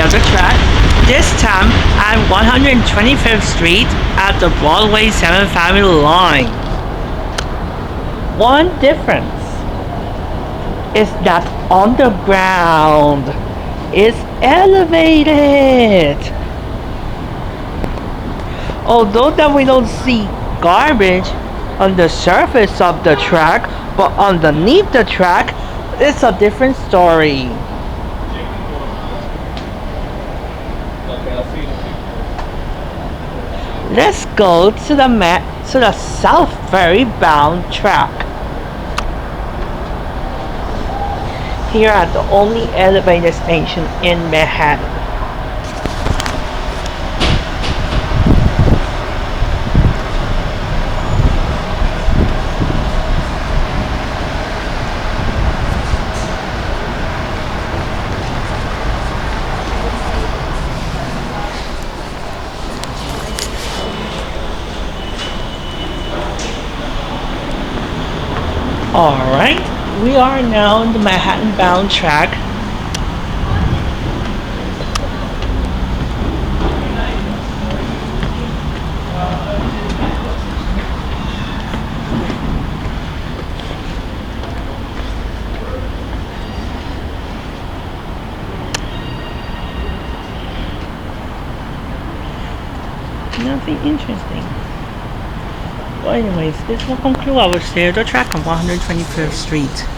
another track, this time at 125th Street at the Broadway 7th Avenue line. One difference is that underground is elevated. Although that we don't see garbage on the surface of the track, but underneath the track, it's a different story. Let's go to the South Ferry bound track. Here at the only elevated station in Manhattan. Alright, we are now in the Manhattan bound track. Nothing interesting. Well, anyways, this will conclude our stay at the track on 125th Street.